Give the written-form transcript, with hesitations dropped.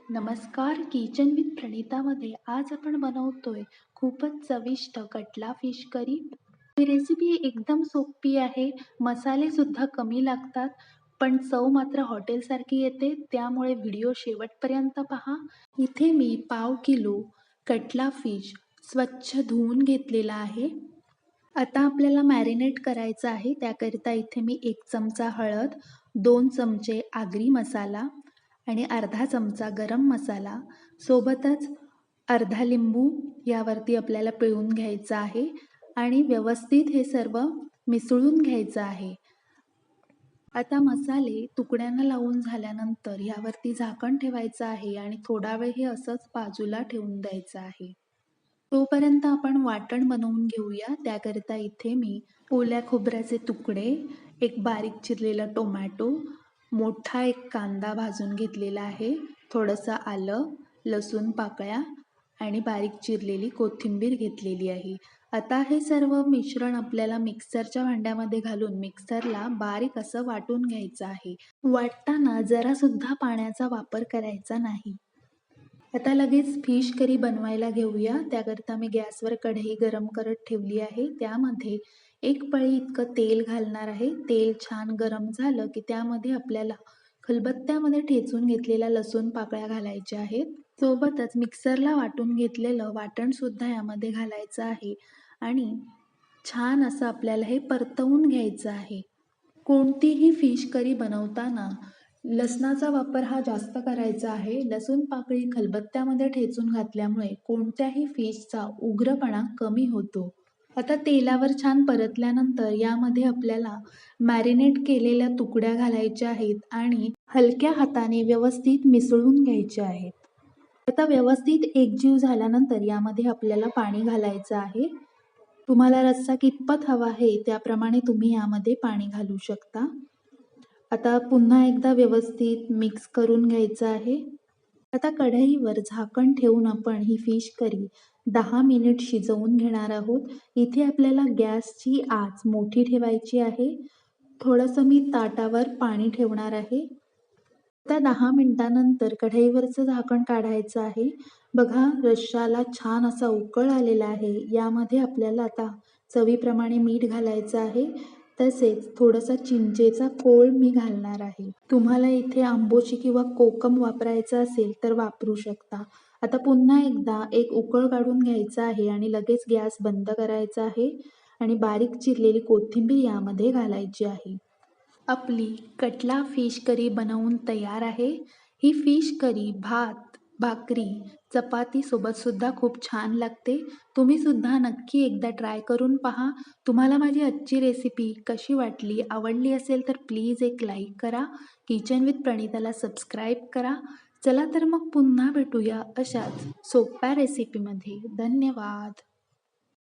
नमस्कार, kitchen with प्रणीतामध्ये आज आपण बनवतोय खूपच चविष्ट कटला फिश करी. ही रेसिपी एकदम सोपी आहे. मसाले सुद्धा कमी लागतात, पण चव मात्र हॉटेलसारखी येते. त्यामुळे व्हिडिओ शेवटपर्यंत पहा. इथे मी पाव किलो कटला फिश स्वच्छ धुवून घेतलेला आहे. आता आपल्याला मॅरिनेट करायचं आहे. त्याकरिता इथे मी 1 चमचा हळद, 2 चमचे आगरी मसाला आणि अर्धा चमचा गरम मसाला, सोबतच अर्धा लिंबू यावरती आपल्याला पिळून घ्यायचं आहे आणि व्यवस्थित हे सर्व मिसळून घ्यायचं आहे. आता मसाले तुकड्यांना लावून झाल्यानंतर यावरती झाकण ठेवायचं आहे आणि थोडा वेळ हे असंच बाजूला ठेवून द्यायचं आहे. तोपर्यंत आपण वाटण बनवून घेऊया. त्याकरिता इथे मी ओल्या खोबऱ्याचे तुकडे, एक बारीक चिरलेला टोमॅटो, मोठा एक कांदा भाजून घेतलेला आहे, थोडंसं आलं, लसूण पाकळ्या आणि बारीक चिरलेली कोथिंबीर घेतलेली आहे. आता हे सर्व मिश्रण आपल्याला मिक्सरच्या भांड्यामध्ये घालून मिक्सरला बारीक असं वाटून घ्यायचं आहे. वाटताना जरासुद्धा पाण्याचा वापर करायचा नाही. आता लगेच फिश करी बनवायला घेऊया. त्याकरता मी गॅसवर कढई गरम करत ठेवली आहे. त्यामध्ये 1 पळी इतकं तेल घालणार आहे. तेल छान गरम झालं की त्यामध्ये आपल्याला खलबत्त्यामध्ये ठेचून घेतलेल्या लसूण पाकळ्या घालायच्या आहेत. सोबतच मिक्सरला वाटून घेतलेलं वाटणसुद्धा यामध्ये घालायचं आहे आणि छान असं आपल्याला हे परतवून घ्यायचं आहे. कोणतीही फिश करी बनवताना लसणाचा वापर हा जास्त करायचा आहे. लसूण पाकळी खलबत्त्यामध्ये ठेचून घातल्यामुळे कोणत्याही फिशचा उग्रपणा कमी होतो. आता तेलावर छान परतल्यानंतर यामध्ये आपल्याला मॅरिनेट केलेल्या तुकड्या घालायच्या आहेत आणि हलक्या हाताने व्यवस्थित मिसळून घ्यायच्या आहेत. आता व्यवस्थित एकजीव झाल्यानंतर यामध्ये आपल्याला पाणी घालायचं आहे. तुम्हाला रस्सा कितपत हवा आहे त्याप्रमाणे तुम्ही यामध्ये पाणी घालू शकता. आता पुन्हा एकदा व्यवस्थित मिक्स करून घ्यायचं आहे. आता कढईवर झाकण ठेवून आपण ही फिश करी 10 मिनिट शिजवून घेणार आहोत. इथे आपल्याला गॅसची आच मोठी ठेवायची आहे. थोडंसं मी ताटावर पाणी ठेवणार आहे. आता 10 मिनिटानंतर कढईवरचं झाकण काढायचं आहे. बघा रश्शाला छान असा उकळ आलेला आहे. यामध्ये आपल्याला आता चवीप्रमाणे मीठ घालायचं आहे. तसेच थोडासा चिंचेचा कोळ मी घालणार आहे. तुम्हाला इथे आंबोशी किंवा कोकम वापरायचं असेल तर वापरू शकता. आता पुन्हा एकदा एक उकळ काढून घ्यायचं आहे आणि लगेच गॅस बंद करायचा आहे आणि बारीक चिरलेली कोथिंबीर यामध्ये घालायची आहे. आपली कटला फिश करी बनवून तयार आहे. ही फिश करी भात, भाकरी, चपातीसोबत सुद्धा खूप छान लागते. तुम्ही सुद्धा नक्की एकदा ट्राय करून पहा. तुम्हाला माझी आजची रेसिपी कशी वाटली, आवडली असेल तर प्लीज एक लाईक करा. किचन विथ प्रणीताला सबस्क्राईब करा. चला तर मग पुन्हा भेटूया अशाच सोप्या रेसिपीमध्ये. धन्यवाद.